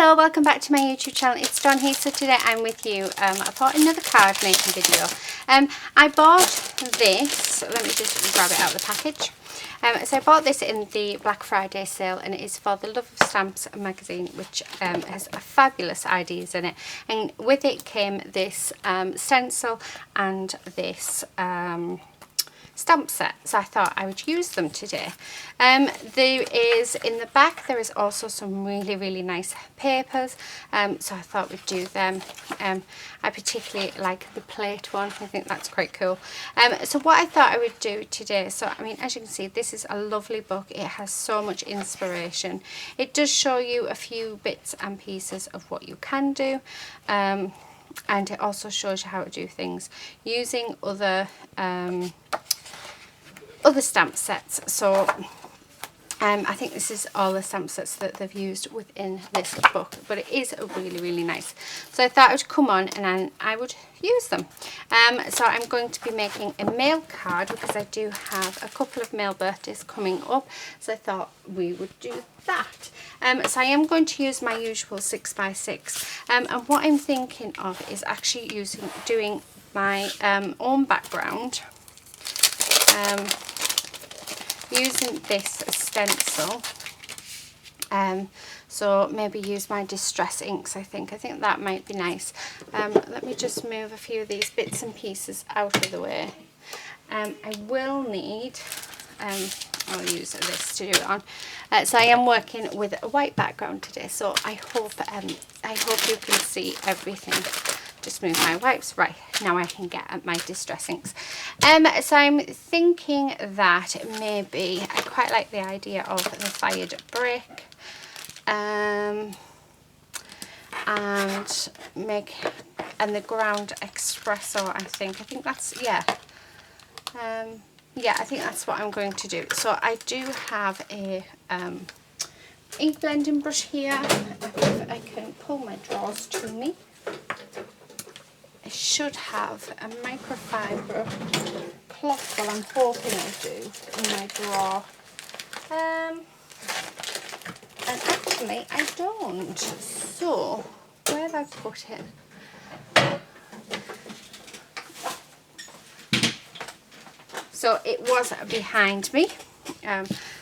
Hello, welcome back to my YouTube channel. It's Dawn here. So today I'm with you for another card making video. I bought this, let me just grab it out of the package. So I bought this in the Black Friday sale, and it is for the Love of Stamps magazine, which has fabulous ideas in it. And with it came this stencil and this stamp set, so I thought I would use them today. There is, in the back, there is also some really nice papers, so I thought we'd do them. I particularly like the plate one. I think that's quite cool. So what I thought I would do today, so I mean, as you can see, this is a lovely book. It has so much inspiration. It does show you a few bits and pieces of what you can do, and it also shows you how to do things using other stamp sets. So I think this is all the stamp sets that they've used within this book, but it is really nice. So I thought I would come on and I would use them. So I'm going to be making a mail card because I do have a couple of mail birthdays coming up, so I thought we would do that. So I am going to use my usual 6x6, and what I'm thinking of is actually doing my own background, using this stencil. So maybe use my distress inks. I think that might be nice. Let me just move a few of these bits and pieces out of the way. I will need, I'll use this to do it on. So I am working with a white background today, so I hope you can see everything. Just move my wipes. Right, now I can get at my distress inks. So I'm thinking that maybe I quite like the idea of the fired brick, and the ground espresso. I think that's, yeah, I think that's what I'm going to do. So I do have a ink blending brush here. If I can pull my drawers to me, I should have a microfiber cloth, well, I'm hoping I do, in my drawer. And actually I don't, so where have I put it? So it was behind me,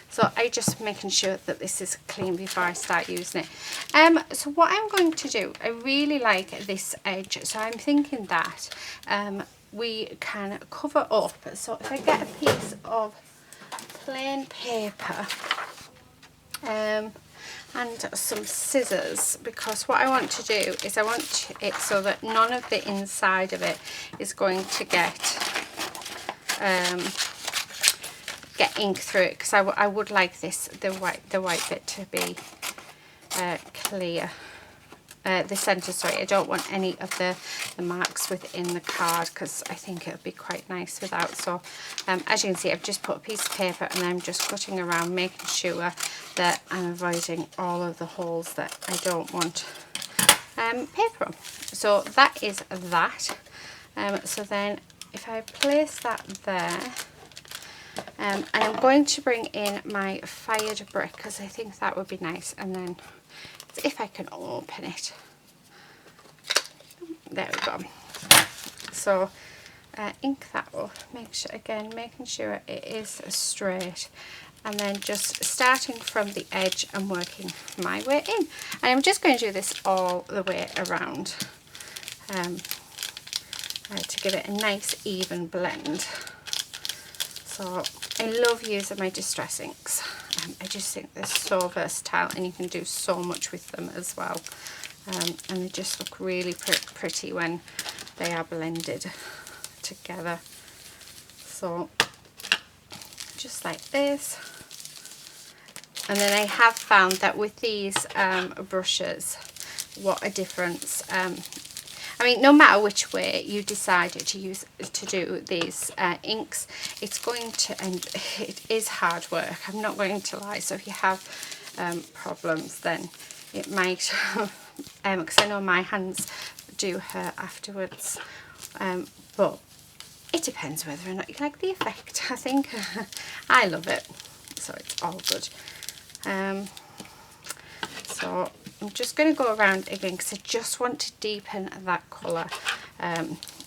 so I just making sure that this is clean before I start using it. So what I'm going to do, I really like this edge, so I'm thinking that we can cover up. So if I get a piece of plain paper and some scissors, because what I want to do is I want it so that none of the inside of it is going to get ink through it, because I would like the white bit to be clear. The centre, sorry, I don't want any of the marks within the card, because I think it would be quite nice without. So as you can see, I've just put a piece of paper and I'm just cutting around, making sure that I'm avoiding all of the holes that I don't want paper on. So that is that. So then if I place that there, and I'm going to bring in my fired brick, because I think that would be nice. And then if I can open it, there we go. So ink that up, making sure it is straight, and then just starting from the edge and working my way in. And I'm just going to do this all the way around, to give it a nice even blend. So I love using my distress inks. I just think they're so versatile, and you can do so much with them as well. And they just look really pretty when they are blended together. So just like this. And then I have found that with these brushes, what a difference. I mean, no matter which way you decide to do these inks, it's going to, and it is hard work, I'm not going to lie. So if you have problems, then it might, because I know my hands do hurt afterwards, but it depends whether or not you like the effect. I think I love it, so it's all good. So I'm just going to go around again because I just want to deepen that colour.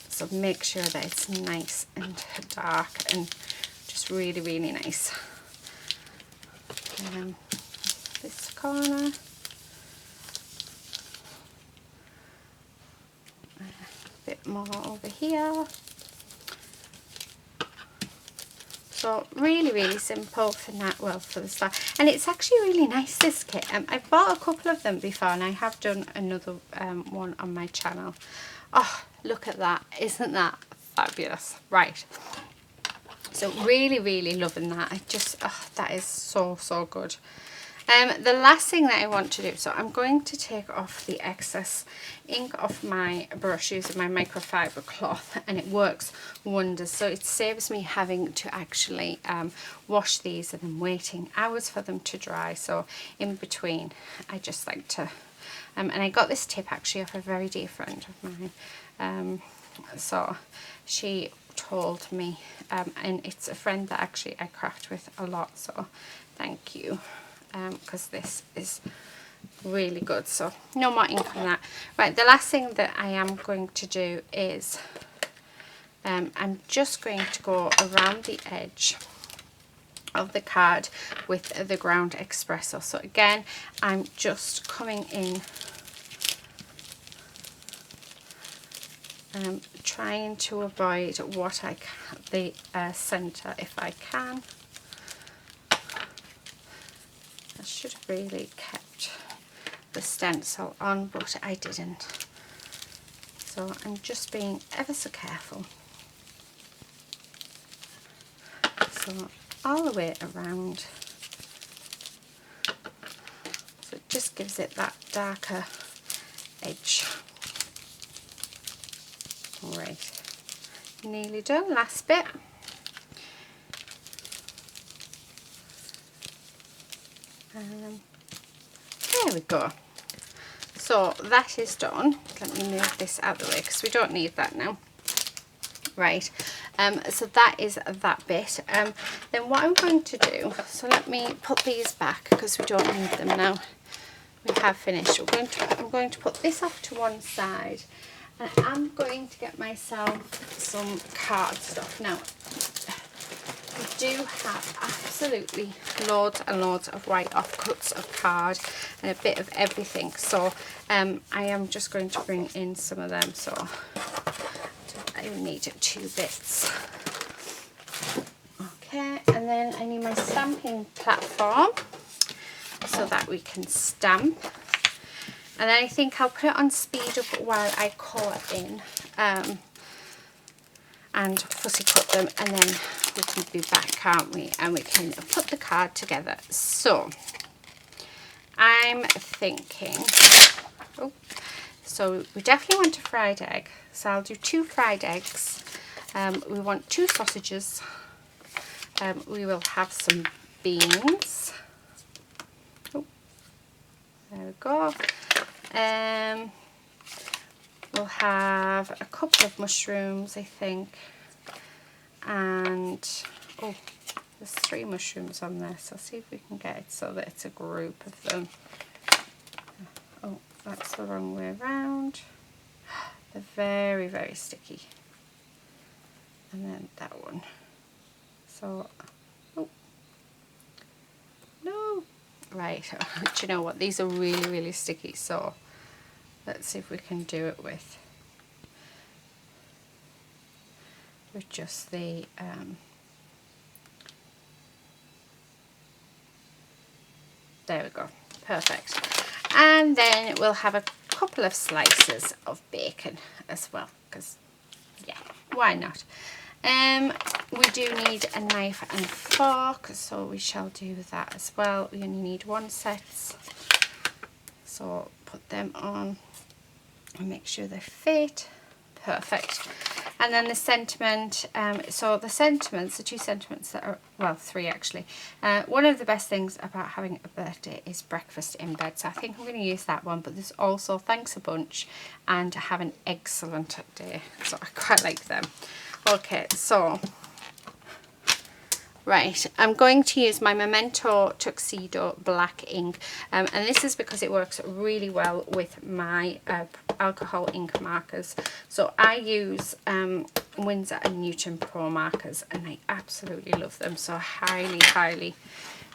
So make sure that it's nice and dark and just really, really nice. This corner. A bit more over here. So really, really simple for that, well, for the start. And it's actually really nice, this kit. I've bought a couple of them before, and I have done another one on my channel. Oh, look at that. Isn't that fabulous? Right. So really, really loving that. I just, oh, that is so, so good. The last thing that I want to do, so I'm going to take off the excess ink off my brush using my microfiber cloth, and it works wonders. So it saves me having to actually wash these and then waiting hours for them to dry. So in between, I just like to, and I got this tip actually off a very dear friend of mine. So she told me, and it's a friend that actually I craft with a lot, so thank you. Because this is really good. So no more ink on that. Right, the last thing that I am going to do is I'm just going to go around the edge of the card with the ground espresso. So again, I'm just coming in, trying to avoid what I can, the center if I can. I should have really kept the stencil on, but I didn't. So I'm just being ever so careful. So all the way around. So it just gives it that darker edge. Right. Nearly done. Last bit. There we go. So that is done. Let me move this out of the way because we don't need that now. Right, so that is that bit. Then what I'm going to do, so let me put these back because we don't need them now. We have finished. I'm going to put this off to one side, and I'm going to get myself some cardstock. Now, we do have absolutely loads and loads of white offcuts of card and a bit of everything. So I am just going to bring in some of them. So I need 2 bits. Okay, and then I need my stamping platform so that we can stamp. And then I think I'll put it on speed up while I colour in and fussy cut them, and then we can be back, can't we? And we can put the card together. So I'm thinking, oh, so we definitely want a fried egg. So I'll do 2 fried eggs. We want 2 sausages. We will have some beans. Oh, there we go. We'll have a couple of mushrooms, I think. And, oh, there's 3 mushrooms on there. So see if we can get it so that it's a group of them. Oh, that's the wrong way around. They're very, very sticky. And then that one. So, oh, no. Right, do you know what? These are really, really sticky. So, let's see if we can do it with just the, there we go. Perfect. And then we'll have a couple of slices of bacon as well, because yeah, why not? We do need a knife and fork, so we shall do that as well. We only need 1 set, so put them on and make sure they fit. Perfect. And then the sentiment, so the sentiments, the 2 sentiments that are, well, 3 actually. One of the best things about having a birthday is breakfast in bed. So I think I'm going to use that one. But there's also thanks a bunch and have an excellent day. So I quite like them. Okay, so Right, I'm going to use my Memento Tuxedo black ink, and this is because it works really well with my alcohol ink markers. So I use Winsor & Newton Pro markers, and I absolutely love them, so I highly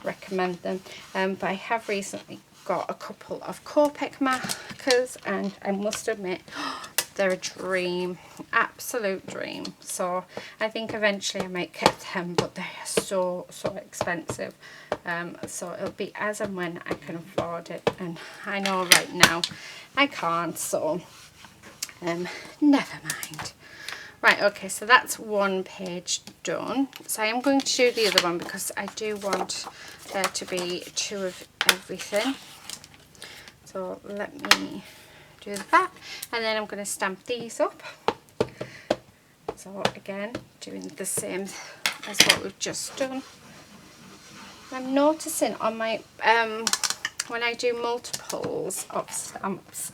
recommend them. But I have recently got a couple of Copic markers, and I must admit, they're a dream, absolute dream. So I think eventually I might get them, but they are so expensive. So it'll be as and when I can afford it, and I know right now I can't, so never mind. Right, okay, so that's one page done. So I am going to do the other one because I do want there to be 2 of everything. So let me do that, and then I'm going to stamp these up. So again, doing the same as what we've just done. I'm noticing on my when I do multiples of stamps,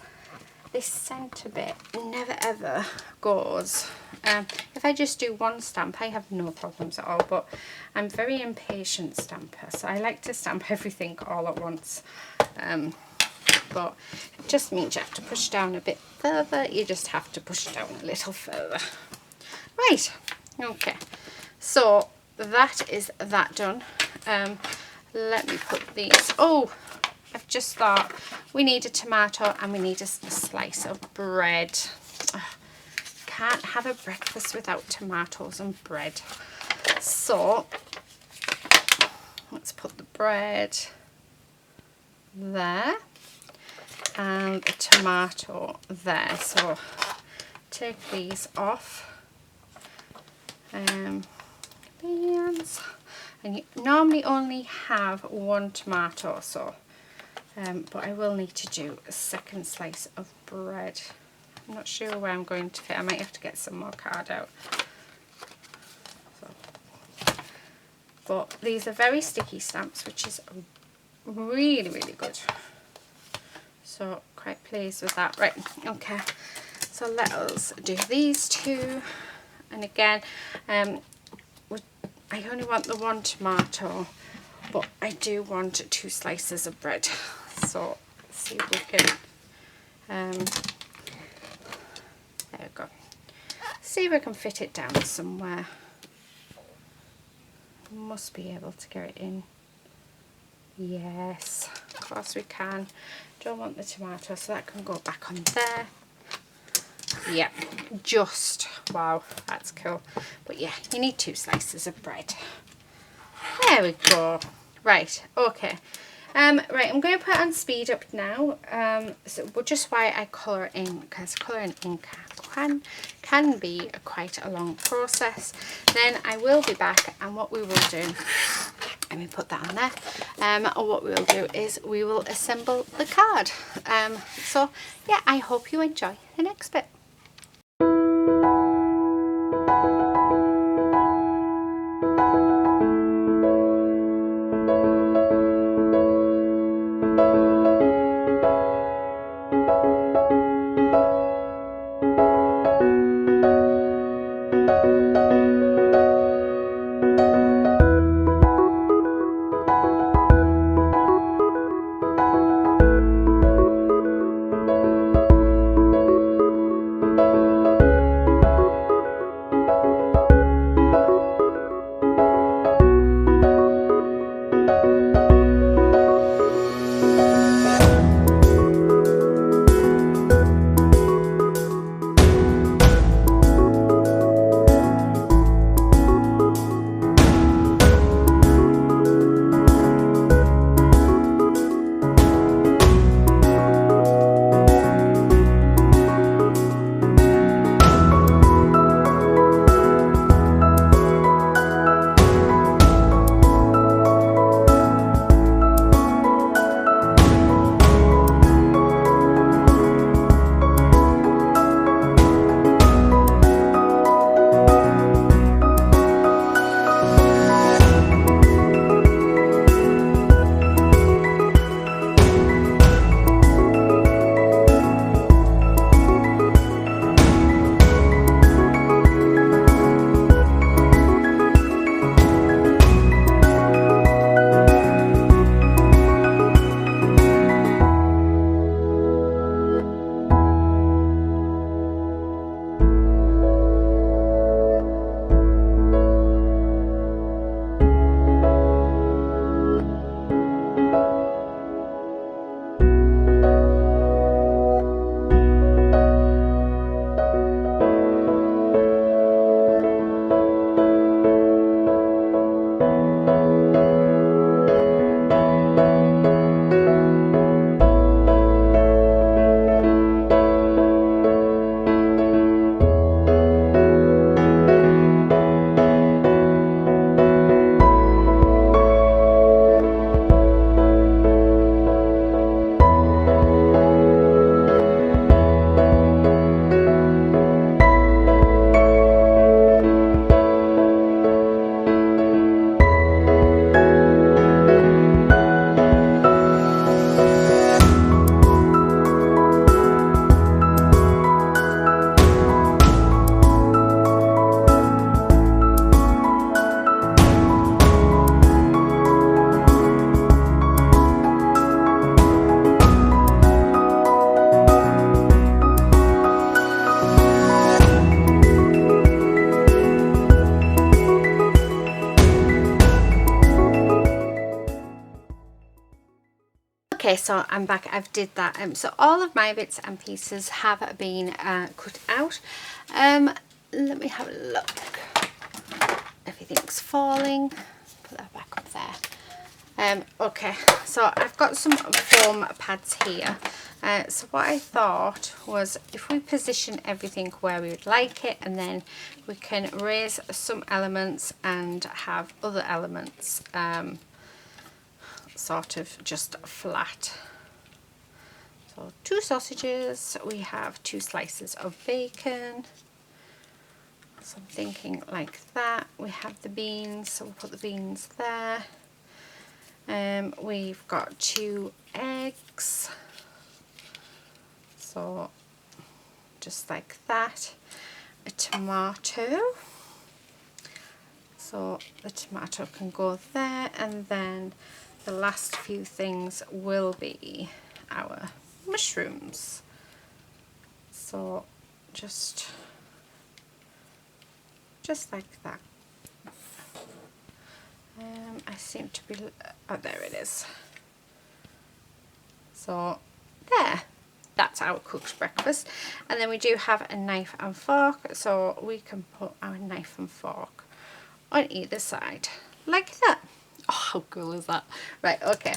this centre bit never ever goes. If I just do one stamp, I have no problems at all, but I'm very impatient stamper, so I like to stamp everything all at once. But it just means you have to push down a bit further. You just have to push down a little further. Right, okay, so that is that done. Let me put these. Oh, I've just thought we need a tomato and we need a slice of bread. Can't have a breakfast without tomatoes and bread. So let's put the bread there and the tomato there. So take these off. Beans, and you normally only have 1 tomato, so but I will need to do a second slice of bread. I'm not sure where I'm going to fit. I might have to get some more card out. So, but these are very sticky stamps, which is really good. So quite pleased with that. Right, okay, so let us do these 2, and again I only want the 1 tomato, but I do want 2 slices of bread. So let's see if we can there we go, see if we can fit it down somewhere. Must be able to get it in. Yes, of course we can. Don't want the tomato, so that can go back on there. Yeah, just, wow, that's cool. But yeah, you need 2 slices of bread. There we go. Right, okay. Right, I'm going to put it on speed up now. So just why I colour in, because colouring in can be quite a long process. Then I will be back, and what we will do, let me put that on there. What we will do is we will assemble the card. So yeah, I hope you enjoy the next bit. Okay, so I'm back. I've did that. So all of my bits and pieces have been cut out. Let me have a look. Everything's falling. Put that back up there. Okay, so I've got some foam pads here. So what I thought was if we position everything where we would like it, and then we can raise some elements and have other elements sort of just flat. So 2 sausages, we have 2 slices of bacon. So I'm thinking like that. We have the beans, so we'll put the beans there. We've got 2 eggs. So just like that. A tomato. So the tomato can go there, and then the last few things will be our mushrooms. So just like that. I seem to be, oh, there it is. So there, that's our cooked breakfast. And then we do have a knife and fork, so we can put our knife and fork on either side like that. Oh, how cool is that? Right, okay.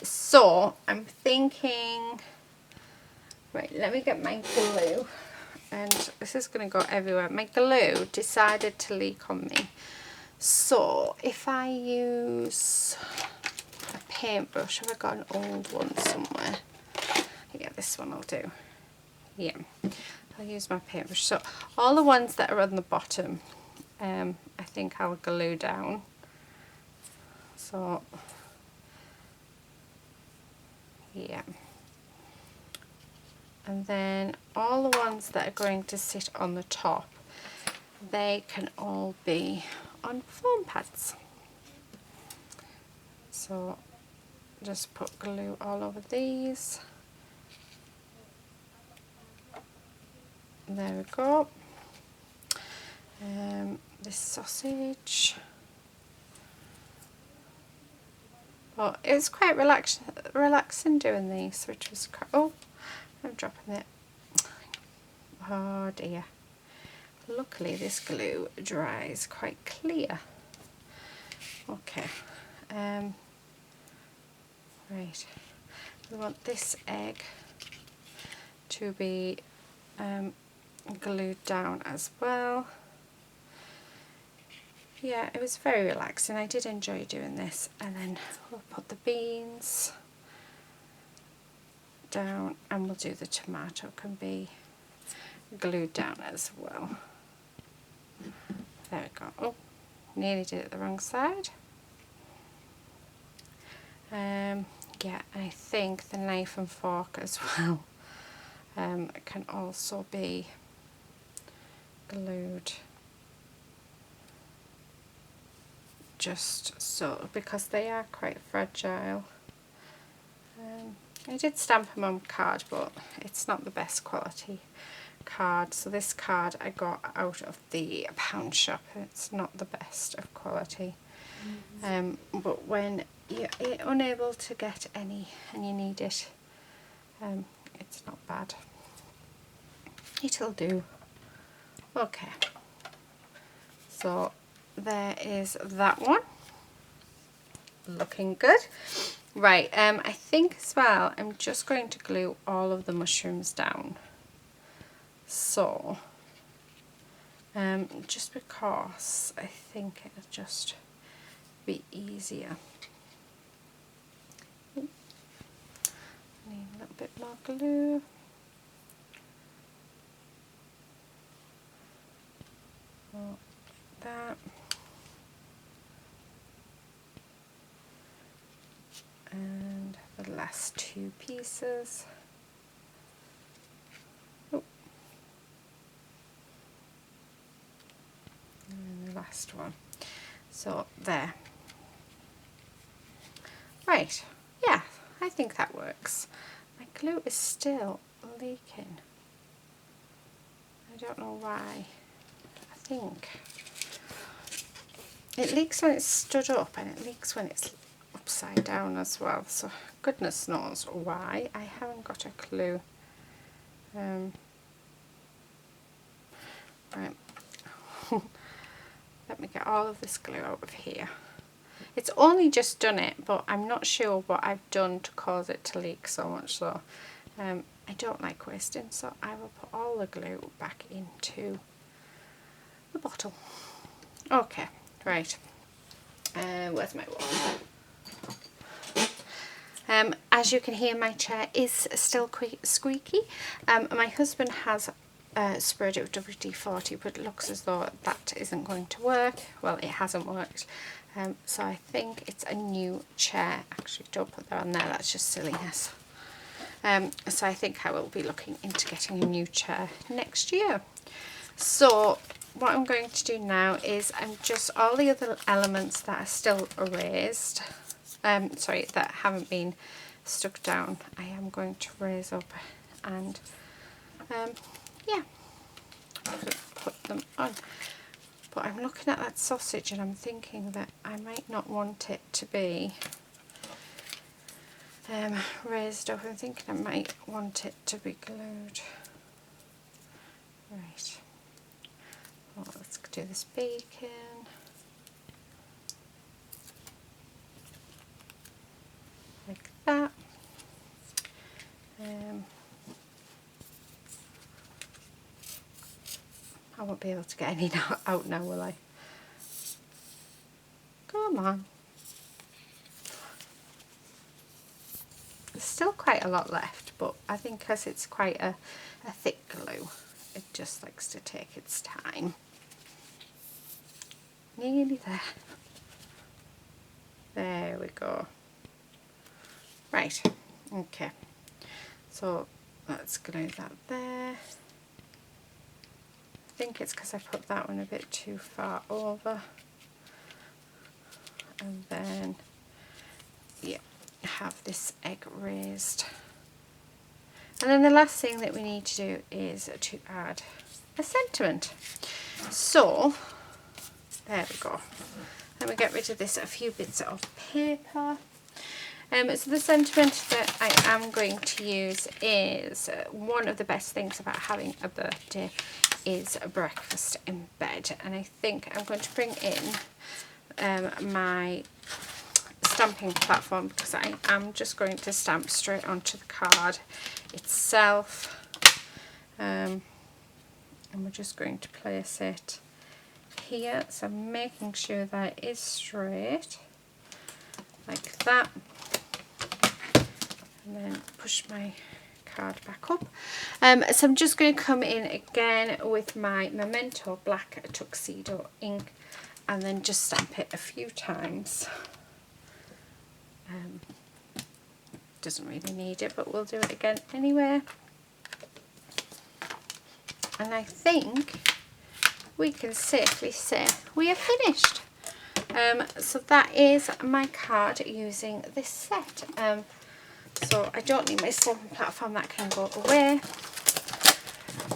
So I'm thinking, right, let me get my glue, and this is going to go everywhere. My glue decided to leak on me, so if I use a paintbrush, have I got an old one somewhere? Yeah, this one will do. Yeah, I'll use my paintbrush. So all the ones that are on the bottom, I think I'll glue down. So yeah, and then all the ones that are going to sit on the top, they can all be on foam pads. So just put glue all over these. There we go. This sausage. Well, it was quite relaxing doing these, which was quite, oh, I'm dropping it. Oh dear. Luckily this glue dries quite clear. Okay. Right. We want this egg to be glued down as well. Yeah, it was very relaxing. I did enjoy doing this. And then we'll put the beans down, and we'll do the tomato can be glued down as well. There we go. Oh, nearly did it the wrong side. Yeah, and I think the knife and fork as well can also be glued, just so, because they are quite fragile. I did stamp them on card, but it's not the best quality card. So this card I got out of the pound shop. It's not the best of quality. But when you're unable to get any and you need it, it's not bad. It'll do. Okay. So there is that one. Looking good. Right, I think as well I'm just going to glue all of the mushrooms down. So, just because I think it'll just be easier. Need a little bit more glue. Like that. And the last 2 pieces. Oh. And the last one. So there. Right, yeah, I think that works. My glue is still leaking. I don't know why. I think it leaks when it's stood up, and it leaks when it's upside down as well. So goodness knows why. I haven't got a clue. Right. Let me get all of this glue out of here. It's only just done it, but I'm not sure what I've done to cause it to leak so much. So I don't like wasting, so I will put all the glue back into the bottle. Okay, right. Where's my water? As you can hear, my chair is still squeaky. My husband has sprayed it with WD-40, but it looks as though that isn't going to work. Well, it hasn't worked. So I think it's a new chair. Actually, don't put that on there, that's just silliness. So I think I will be looking into getting a new chair next year. So what I'm going to do now is just all the other elements that are still erased, that haven't been stuck down, I am going to raise up and yeah, put them on. But I'm looking at that sausage and I'm thinking that I might not want it to be raised up. I'm thinking I might want it to be glued. Right. Well, let's do this bacon. Like that. I won't be able to get any out now, will I? Come on. There's still quite a lot left, but I think because it's quite a thick glue, it just likes to take its time. Nearly there. There we go. Right, okay. So let's glue that there. I think it's because I put that one a bit too far over. And then, yeah, have this egg raised. And then the last thing that we need to do is to add a sentiment. So, there we go. Let me get rid of this, a few bits of paper. So the sentiment that I am going to use is one of the best things about having a birthday is a breakfast in bed, and I think I'm going to bring in my stamping platform because I am just going to stamp straight onto the card itself, and we're just going to place it here, so I'm making sure that it is straight like that, and then push my card back up. So I'm just going to come in again with my Memento Black Tuxedo ink and then just stamp it a few times. Doesn't really need it, but we'll do it again anyway. And I think we can safely say we are finished. So that is my card using this set. So I don't need my stamping platform, that can go away.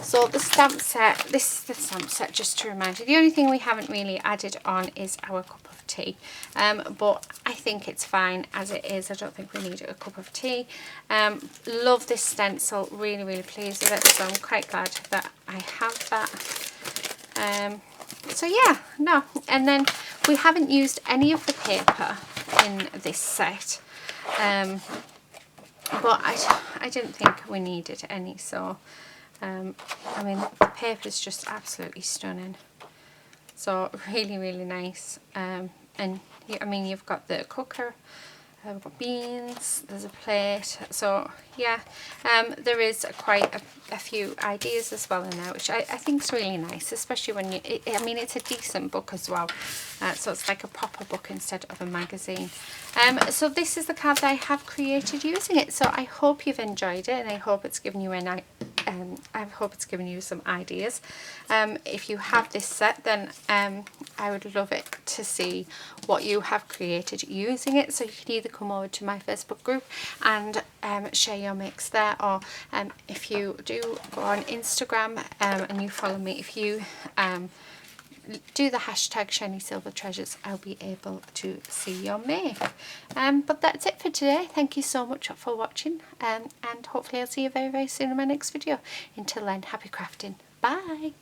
So the stamp set, this is the stamp set, just to remind you. The only thing we haven't really added on is our cup of tea. But I think it's fine as it is. I don't think we need a cup of tea. Love this stencil, really, really pleased with it. So I'm quite glad that I have that. So yeah, no. And then we haven't used any of the paper in this set. But I didn't think we needed any, so I mean the paper is just absolutely stunning, so really, really nice. And I mean, you've got the cooker, we've got beans, there's a plate, so yeah, there is quite a few ideas as well in there, which I think is really nice, especially when I mean, it's a decent book as well, so it's like a proper book instead of a magazine. So this is the card that I have created using it, so I hope you've enjoyed it, and I hope it's given you I hope it's given you some ideas. If you have this set, then I would love it to see what you have created using it, so you can either come over to my Facebook group and share your mix there, or if you do go on Instagram and you follow me, if you do the hashtag Shiny Silver Treasures, I'll be able to see your make. But that's it for today. Thank you so much for watching, and hopefully I'll see you very, very soon in my next video. Until then, happy crafting. Bye.